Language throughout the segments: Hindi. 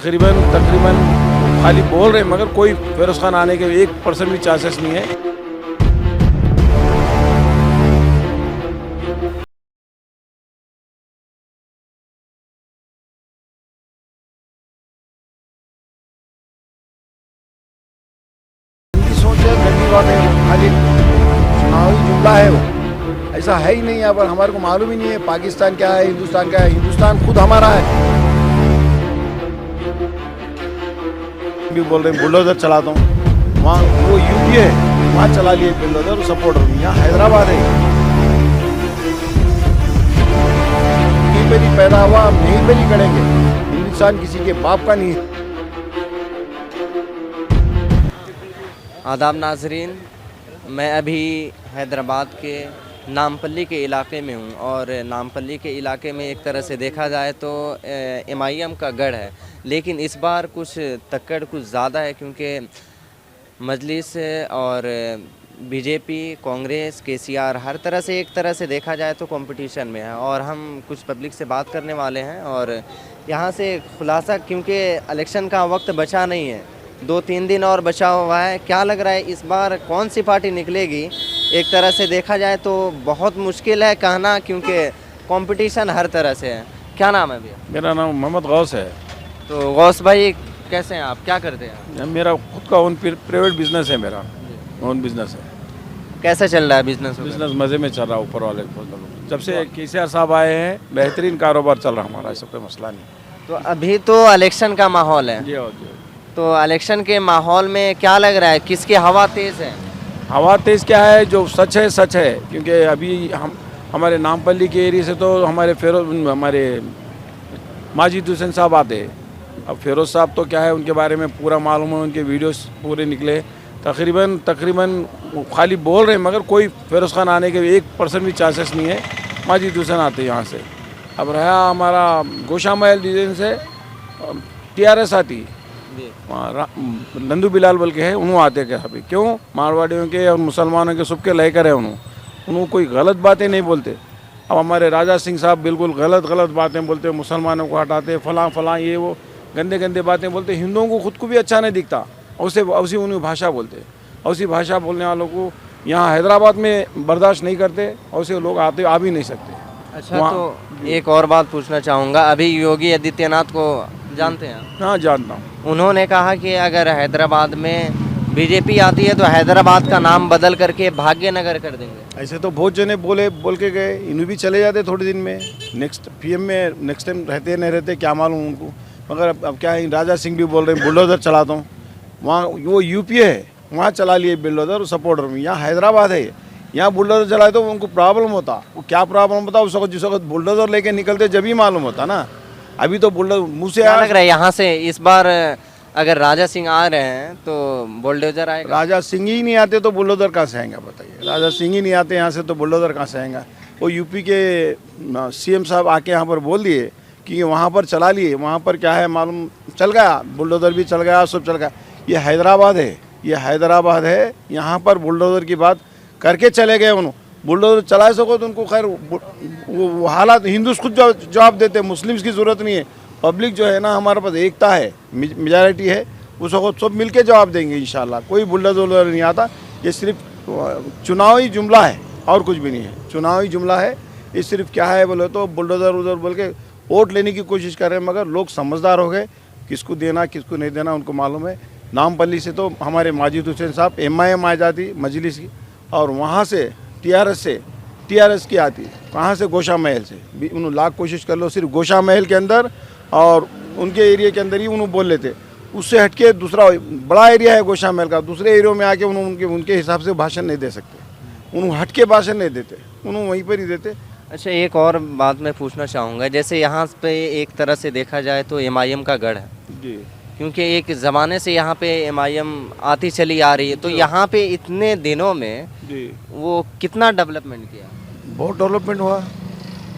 तकरीबन खाली बोल रहे हैं, मगर कोई फिरोज खान आने के 1% भी चांसेस नहीं है। सोच है गंदी बात है, खाली चुनावी जुमला है वो, ऐसा है ही नहीं। यहाँ पर हमारे को मालूम ही नहीं है पाकिस्तान क्या है, हिंदुस्तान क्या है। हिंदुस्तान खुद हमारा है। भी बोल रहे हैं बुलडोजर चलाता हूँ, वहाँ वो यूपी है, वहाँ चला लिए बुलडोजर सपोर्टर। यहाँ हैदराबाद है, यहीं पे नहीं पैदा हुआ, हम यहीं पे नहीं करेंगे। हिंदुस्तान किसी के बाप का नहीं है। आदाब नाजरीन, मैं अभी हैदराबाद के नामपल्ली के इलाके में हूँ और नामपल्ली के इलाके में एक तरह से देखा जाए तो MIM का गढ़ है, लेकिन इस बार कुछ तक्कड़ कुछ ज़्यादा है, क्योंकि मजलिस और BJP, कांग्रेस, KCR हर तरह से एक तरह से देखा जाए तो कंपटीशन में है। और हम कुछ पब्लिक से बात करने वाले हैं और यहाँ से खुलासा, क्योंकि इलेक्शन का वक्त बचा नहीं है, 2-3 दिन और बचा हुआ है। क्या लग रहा है इस बार कौन सी पार्टी निकलेगी? एक तरह से देखा जाए तो बहुत मुश्किल है कहना, क्योंकि कंपटीशन हर तरह से है। क्या नाम है भैया? मेरा नाम मोहम्मद गौस है। तो गौस भाई कैसे हैं आप, क्या करते हैं? मेरा खुद का ओन प्राइवेट बिजनेस है, मेरा ओन बिजनेस है। कैसा चल रहा है बिजनेस? बिजनेस मज़े में चल रहा है, ऊपर वाले जब से KCR साहब आए हैं बेहतरीन कारोबार चल रहा है हमारा, ऐसा कोई मसला नहीं। तो अभी तो इलेक्शन का माहौल है, जी। तो इलेक्शन के माहौल में क्या लग रहा है, किसकी हवा तेज़ है? हवा तेज़ क्या है, जो सच है सच है। क्योंकि अभी हमारे नामपल्ली के एरिया से तो हमारे माजिद हुसैन साहब आते हैं। अब फिरोज साहब तो क्या है, उनके बारे में पूरा मालूम है, उनके वीडियोस पूरे निकले। तकरीबन खाली बोल रहे हैं, मगर कोई फिरोज खान आने के 1% भी चांसेस नहीं है। माजिद हुसैन आते हैं यहाँ से। अब रहा हमारा गोशा महल डिज़ाइन से TRS आती, नंदू बिलाल बल्कि है, उन्होंने आते क्या अभी क्यों मारवाड़ियों के और मुसलमानों के सबके लेकर है। उन्होंने कोई गलत बातें नहीं बोलते। अब हमारे राजा सिंह साहब बिल्कुल गलत बातें बोलते, मुसलमानों को हटाते, फलां ये वो गंदे बातें बोलते। हिंदुओं को खुद को भी अच्छा नहीं दिखता, उसी उन्हीं भाषा बोलते। उसी भाषा बोलने वालों को यहाँ हैदराबाद में बर्दाश्त नहीं करते, ऐसे लोग आ भी नहीं सकते। अच्छा, तो एक और बात पूछना चाहूँगा, अभी योगी आदित्यनाथ को जानते हैं? हाँ, जानता हूँ। उन्होंने कहा कि अगर हैदराबाद में BJP आती है तो हैदराबाद का नाम बदल करके भाग्यनगर कर देंगे। ऐसे तो बहुत जने बोल के गए, इन्हें भी चले जाते थोड़े दिन में, नेक्स्ट PM में नेक्स्ट टाइम रहते नहीं रहते क्या मालूम उनको। मगर अब क्या है, राजा सिंह भी बोल रहे हैं बुलडोजर चलाता हूँ, वहाँ वो UP है, वहाँ चला लिए बुलडोजर सपोर्टर में। यहाँ हैदराबाद है, यहाँ बुलडोजर चलाए तो उनको प्रॉब्लम होता। वो क्या प्रॉब्लम होता उस वक्त, जिस वक्त बुलडोजर लेके निकलते जब ही मालूम होता ना। अभी तो बुलडोजर मुँह से लग रहा है यहाँ से इस बार अगर राजा सिंह आ रहे हैं तो बुलडोजर आएगा। राजा सिंह ही नहीं आते तो बुलडोजर कहाँ से आएगा बताइए? राजा सिंह ही नहीं आते यहाँ से तो बुलडोजर कहाँ से आएगा? वो UP के CM साहब आके यहाँ पर बोल दिए कि वहाँ पर चला लिए, वहाँ पर क्या है मालूम चल गया, बुलडोजर भी चल गया, सब चल गया। ये हैदराबाद है, यहाँ पर बुलडोजर की बात करके चले गए। उन्होंने बुलडोजर चला सको तो उनको खैर वो हालात हिंदूज खुद जवाब देते, मुस्लिम्स की ज़रूरत नहीं है। पब्लिक जो है ना, हमारे पास एकता है, मेजॉरिटी है, उस वक्त सब मिलके जवाब देंगे इंशाल्लाह। कोई बुलडोजर नहीं आता, ये सिर्फ चुनावी जुमला है और कुछ भी नहीं है। चुनावी जुमला है ये, सिर्फ क्या है बोले तो बुलडोजर बोल के वोट लेने की कोशिश कर रहे हैं। मगर लोग समझदार हो गए, किसको देना किसको नहीं देना उनको मालूम है। नामपल्ली से तो हमारे माजिद हुसैन साहब MIM आ जाती मजलिस की, और वहाँ से TRS की आती, कहाँ से गोशा महल से भी। उन्होंने लाख कोशिश कर लो, सिर्फ गोशा महल के अंदर और उनके एरिया के अंदर ही उन्होंने बोल लेते। उससे हटके दूसरा बड़ा एरिया है गोशा महल का, दूसरे एरिया में आके उनके हिसाब से भाषण नहीं दे सकते। उन्होंने हटके भाषण नहीं देते, उन्होंने वहीं पर ही देते। अच्छा, एक और बात मैं पूछना चाहूँगा, जैसे यहाँ पे एक तरह से देखा जाए तो MIM का गढ़ है जी, क्योंकि एक ज़माने से यहाँ पे MIM आती चली आ रही है, तो यहाँ पे इतने दिनों में जी वो कितना डेवलपमेंट किया? बहुत डेवलपमेंट हुआ।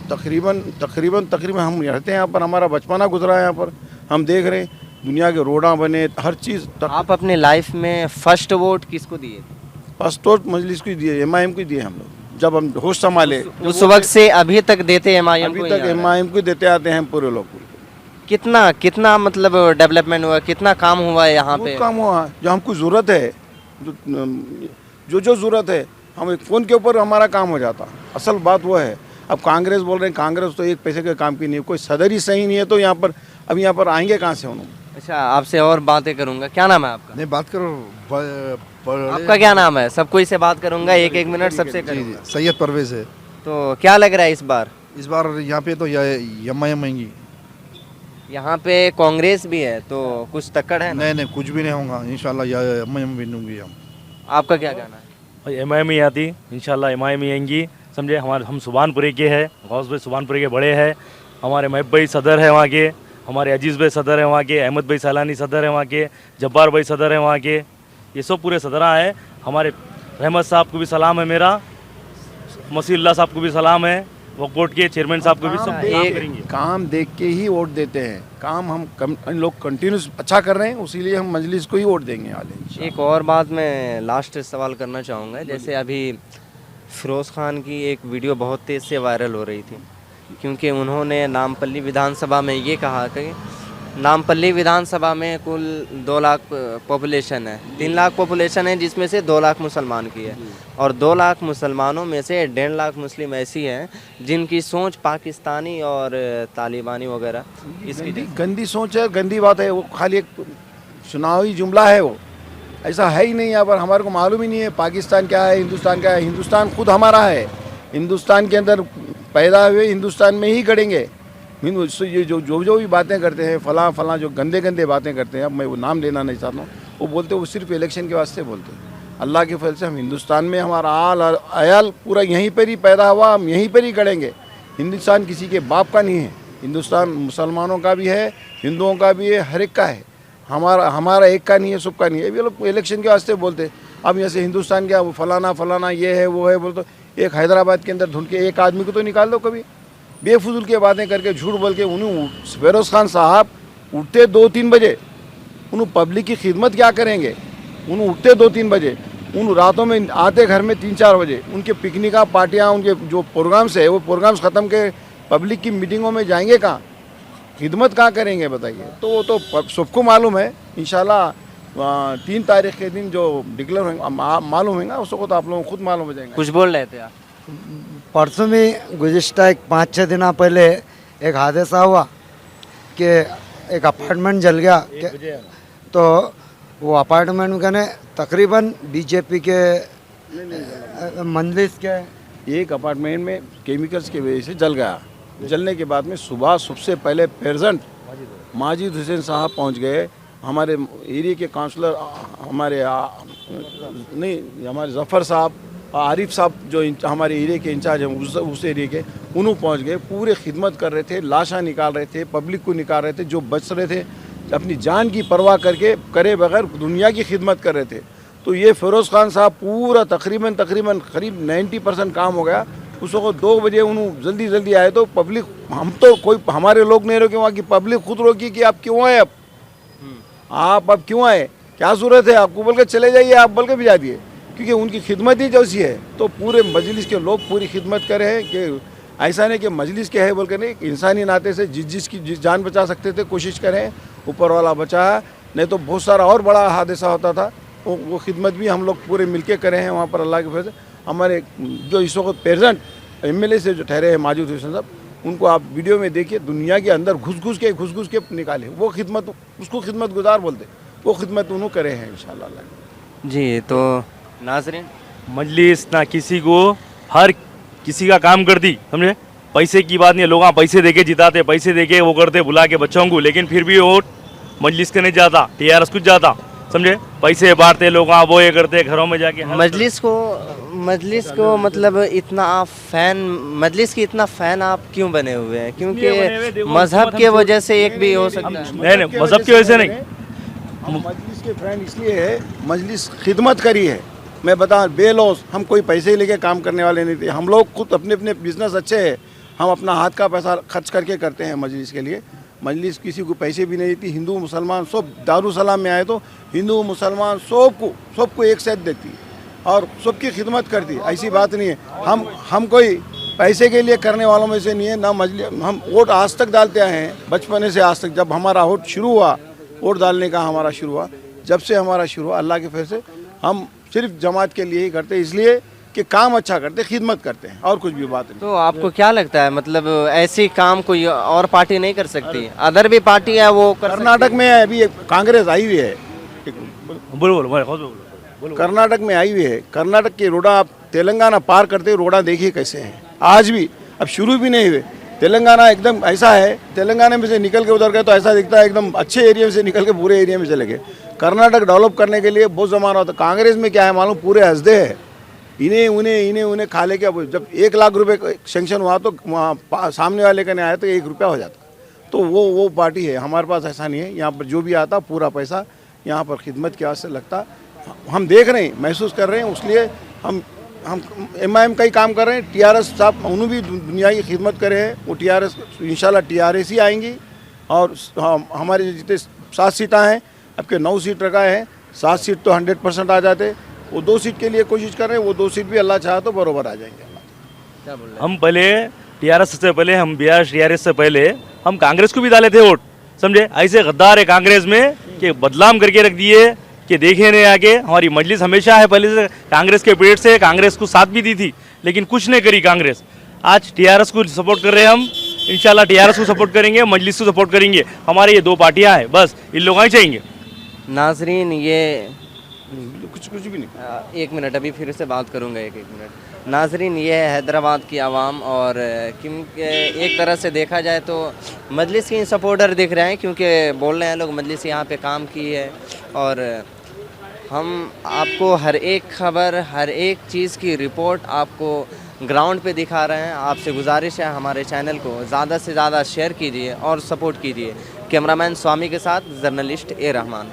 तकरीबन हम रहते हैं यहाँ पर, हमारा बचपना गुजरा है यहाँ पर, हम देख रहे हैं दुनिया के रोडा बने, हर चीज़। आप अपने लाइफ में फर्स्ट वोट किसको दिए थे? फर्स्ट वोट मजलिस को दिए, MIM को दिए हम लोग, जब हम होश संभाले। उस वक्त से अभी तक देते MIM अभी को? तक MIM को देते आते हैं पूरे लोग। कितना कितना मतलब डेवलपमेंट हुआ, कितना काम हुआ है यहाँ पे? बहुत काम हुआ, जो हमको ज़रूरत है, जो ज़रूरत है, हम एक फ़ोन के ऊपर हमारा काम हो जाता। असल बात वो है। अब कांग्रेस बोल रहे हैं, कांग्रेस तो एक पैसे के काम की नहीं है, कोई सदर ही सही नहीं है, तो यहाँ पर अब यहाँ पर आएंगे कहाँ से उन्होंने? अच्छा, आपसे और बातें करूँगा। क्या नाम है आपका? नहीं बात करो आपका क्या नाम है? सब कोई से बात करूँगा, एक एक मिनट सबसे जी करूँगा। सैयद परवेज है। तो क्या लग रहा है इस बार? इस बार यहाँ पे तो एम आएंगी। यहाँ पे कांग्रेस भी है, तो कुछ टक्कर है ना? नहीं नहीं कुछ भी नहीं होगा इंशाल्लाह, एम विनूंगी हम। आपका क्या कहना है? भाई एम ही आती इंशाल्लाह, एम ही आएंगी। समझे, हमारे हम सुभानपुरे के हैं, गौस भाई सुभानपुरे के बड़े हैं, हमारे महब भाई सदर है वहाँ के, हमारे अजीज़ भाई सदर है वहाँ के, अहमद भाई सैलानी सदर है वहाँ के, जब्बार भाई सदर है वहाँ के, ये सब पूरे सदरा है। हमारे रहमत साहब को भी सलाम है मेरा, मसील्ला साहब को भी सलाम है, वकोट के चेयरमैन साहब को भी सब एक- करेंगे। काम देख के ही वोट देते हैं। काम हम लोग कंटिन्यूस अच्छा कर रहे हैं, उसीलिए हम मजलिस को ही वोट देंगे वाले। एक और बात मैं लास्ट सवाल करना चाहूँगा। जैसे अभी फिरोज़ खान की एक वीडियो बहुत तेज़ से वायरल हो रही थी, क्योंकि उन्होंने नामपल्ली विधानसभा में ये कहा कि नामपल्ली विधानसभा में कुल 2 लाख पॉपुलेशन है, 3 लाख पॉपुलेशन है, जिसमें से 2 लाख मुसलमान की है, और 2 लाख मुसलमानों में से 1.5 लाख मुस्लिम ऐसी हैं जिनकी सोच पाकिस्तानी और तालिबानी वगैरह इसकी गंदी सोच है, गंदी बात है। वो खाली एक चुनावी जुमला है, वो ऐसा है ही नहीं। यहाँ पर हमारे को मालूम ही नहीं है पाकिस्तान क्या है, हिंदुस्तान क्या है। हिंदुस्तान खुद हमारा है। हिंदुस्तान के अंदर पैदा हुए हिंदुस्तान में ही गड़ेंगे। ये जो भी बातें करते हैं, फलां जो गंदे गंदे बातें करते हैं, अब मैं वो नाम लेना नहीं चाहता हूँ, वो बोलते वो सिर्फ इलेक्शन के वास्ते बोलते हैं। अल्लाह के फल से हम हिंदुस्तान में, हमारा आयाल पूरा यहीं पर ही पैदा हुआ, हम यहीं पर ही गड़ेंगे। हिंदुस्तान किसी के बाप का नहीं है, हिंदुस्तान मुसलमानों का भी है, हिंदुओं का भी है, हर एक का है। हमारा एक का नहीं है, सबका नहीं है। ये लोग इलेक्शन के वास्ते बोलते हैं। अब यहाँ से हिंदुस्तान क्या, वो फलाना ये है वो है बोलते। एक हैदराबाद के अंदर ढूंढ के एक आदमी को तो निकाल दो। कभी बेफजूल की बातें करके, झूठ बोल के उन्हें फिरोज़ खान साहब उठते 2-3 बजे, उन्हें पब्लिक की खिदमत क्या करेंगे? उन्हें उठते 2-3 बजे, उन रातों में आते घर में 3-4 बजे। उनके पिकनिक पार्टियाँ, उनके जो प्रोग्राम्स है, वो प्रोग्राम्स ख़त्म के पब्लिक की मीटिंगों में जाएंगे कहाँ? खिदमत कहाँ करेंगे बताइए? तो वो तो सबको मालूम है। इंशाल्लाह 3 तारीख के दिन जो डिक्लेयर होंगे, मालूम होगा उसको, तो आप लोगों को खुद मालूम हो जाएगा। कुछ बोल रहे थे आप? परसों में गुज़िश्ता एक 5-6 दिन पहले एक हादसा हुआ कि एक अपार्टमेंट जल गया तो वो अपार्टमेंट में कहने तकरीबन बीजेपी के मंजलिस के एक अपार्टमेंट में केमिकल्स की वजह से जल गया। जलने के बाद में सुबह सबसे पहले प्रेजेंट माजिद हुसैन साहब पहुंच गए। हमारे एरिया के काउंसलर, हमारे जफ़र साहब, आरिफ साहब जो हमारे एरिया के इंचार्ज हैं उस एरिया के, उन्होंने पहुंच गए। पूरे खिदमत कर रहे थे, लाशा निकाल रहे थे, पब्लिक को निकाल रहे थे। जो बच रहे थे अपनी जान की परवाह करके करे बगैर दुनिया की खिदमत कर रहे थे। तो ये फिरोज़ खान साहब पूरा तकरीबन करीब 90% काम हो गया। उस वक्त 2 बजे उन्होंने जल्दी आए तो पब्लिक, हम तो कोई हमारे लोग नहीं रोके, वहाँ की पब्लिक खुद रोकी कि आप क्यों आए, आप अब क्यों आए, क्या ज़रूरत है आपको, बोल के चले जाइए, आप बोल के भिजा दिए। क्योंकि उनकी खिदमत ही जैसी है। तो पूरे मजलिस के लोग पूरी खिदमत करे हैं कि ऐसा नहीं कि मजलिस के है बोल के नहीं, इंसानी नाते से जिस जान बचा सकते थे कोशिश करें, ऊपर वाला बचा। नहीं तो बहुत सारा और बड़ा हादसा होता था। वो खिदमत भी हम लोग पूरे मिलके करे हैं वहाँ पर अल्लाह के फजल से। हमारे जो इस वक्त प्रेजेंट MLA से जो ठहरे हैं माजिद हुसैन साहब, उनको आप वीडियो में देखिए, दुनिया के अंदर घुस घुस के निकाले। वो खिदमत, उसको खिदमत गुजार बोलते, वो खिदमत उन्होंने करे हैं इंशाल्लाह। जी, तो नाज़रीन, मजलिस ना किसी को, हर किसी का काम करती, समझे। पैसे की बात नहीं, लोग पैसे देके जिताते, पैसे देके वो करते, बुला के बच्चों को, लेकिन फिर भी वोट मजलिस के नहीं जाता, TRS कुछ जाता, समझे। पैसे बांटते लोग, वो ये करते, घरों में जाके मजलिस को मतलब इतना आप फैन, मजलिस की इतना फैन आप क्यों बने हुए हैं? क्योंकि मजहब के वजह से एक भी हो सकता है। नहीं, मजहब की वजह से नहीं, हम मजलिस के फ्रेंड इसलिए है, मजलिस खिदमत करी है। मैं बता, बेलौस हम कोई पैसे ही लेके काम करने वाले नहीं थे। हम लोग खुद अपने बिजनेस अच्छे हैं, हम अपना हाथ का पैसा खर्च करके करते हैं मजलिस के लिए। मजलिस किसी को पैसे भी नहीं देती। हिंदू मुसलमान सब दारुसलाम में आए तो हिंदू मुसलमान सबको एक साथ देती और सबकी खिदमत करती। ऐसी बात नहीं है हम कोई पैसे के लिए करने वालों में से नहीं है ना। मजलिस हम वोट आज तक डालते आए हैं, बचपन से आज तक। जब हमारा वोट शुरू हुआ, वोट डालने का हमारा शुरू हुआ, जब से हमारा शुरू हुआ, अल्लाह के फैसले से हम सिर्फ जमात के लिए ही करते हैं, इसलिए कि काम अच्छा करते, खिदमत करते हैं, और कुछ भी बात नहीं। तो आपको क्या लगता है, मतलब ऐसी काम कोई और पार्टी नहीं कर सकती? अदर भी पार्टी है वो कर कर्नाटक में अभी एक कांग्रेस आई हुई है, बोलो बोलो बोलो बोलो। कर्नाटक में आई हुई है। कर्नाटक के रोड़ा आप तेलंगाना पार करते रोड़ा देखिए कैसे हैं आज भी, अब शुरू भी नहीं हुए। तेलंगाना एकदम ऐसा है, तेलंगाना में से निकल के उधर गए तो ऐसा दिखता है एकदम अच्छे एरिया से निकल के बुरे एरिया में चले गए। कर्नाटक डेवलप करने के लिए बहुत ज़माना होता। कांग्रेस में क्या है मालूम, पूरे हंसदे है, इन्हें उन्हें खा ले। क्या जब 1 लाख रुपए सेंक्शन हुआ तो वहाँ सामने वाले का नहीं आया तो 1 रुपया हो जाता। तो वो पार्टी है। हमारे पास ऐसा नहीं है। यहाँ पर जो भी आता पूरा पैसा यहाँ पर खिदमत के वास्ते लगता। हम देख रहे हैं, महसूस कर रहे हैं, इसलिए हम MIM का ही काम कर रहे हैं। TRS साहब उन्होंने भी दुनिया की खिदमत करे हैं। वो TRS इंशाल्लाह TRS ही आएंगी। और हमारे जितने 7 सीटें हैं, आपके 9 सीट रखा है, 7 सीट तो 100% आ जाते। वो 2 सीट के लिए कोशिश कर रहे हैं, वो 2 सीट भी अल्लाह चाहा तो बरोबर आ जाएंगे। क्या बोल रहे हम पहले TRS से पहले, हम बिहार TRS से पहले हम कांग्रेस को भी डाले थे वोट, समझे। ऐसे गद्दार है कांग्रेस में कि बदनाम करके रख दिए कि देखे नहीं आगे। हमारी मजलिस हमेशा है पहले से कांग्रेस के पीरियड से, कांग्रेस को साथ भी दी थी, लेकिन कुछ नहीं करी कांग्रेस। आज TRS को सपोर्ट कर रहे हैं हम, इंशाल्लाह TRS को सपोर्ट करेंगे, मजलिस को सपोर्ट करेंगे। हमारे ये 2 पार्टियां हैं, बस इन लोग ही चाहिए। नाजरीन, ये कुछ भी नहीं। 1 मिनट, अभी फिर से बात करूंगा, एक मिनट। नाजरीन, ये है हैदराबाद की आवाम, और क्योंकि एक तरह से देखा जाए तो मजलिस के सपोर्टर दिख रहे हैं, क्योंकि बोल रहे हैं लोग मजलिस यहाँ पे काम की है। और हम आपको हर एक खबर, हर एक चीज़ की रिपोर्ट आपको ग्राउंड पे दिखा रहे हैं। आपसे गुजारिश है हमारे चैनल को ज़्यादा से ज़्यादा शेयर कीजिए और सपोर्ट कीजिए। कैमरामैन स्वामी के साथ जर्नलिस्ट A रहमान।